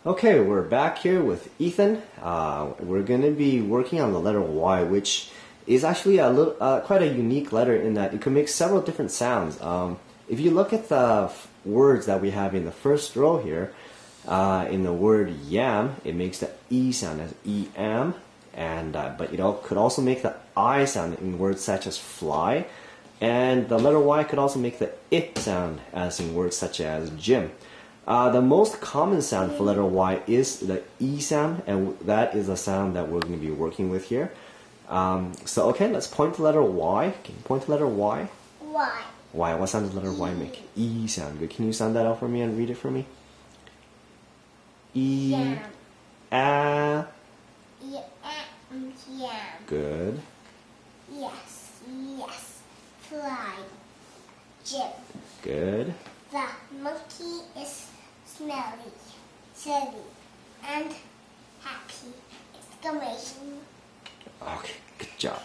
Okay, we're back here with Ethan. We're going to be working on the letter Y, which is actually a little, quite a unique letter in that it can make several different sounds. If you look at the words that we have in the first row here, in the word yam, it makes the E sound as E-am, and but it could also make the I sound in words such as fly, and the letter Y could also make the I sound as in words such as gym. The most common sound for letter Y is the E sound, and that is a sound that we're going to be working with here. So, okay, let's point the letter Y. Can you point the letter Y? Y. Y. What sound does the letter Y make? E sound. Good. Can you sound that out for me and read it for me? E. Yam. A. Yam. Good. Yes. Fly. Gym. Good. The monkey is smelly, silly, and happy! Exclamation. Okay, good job.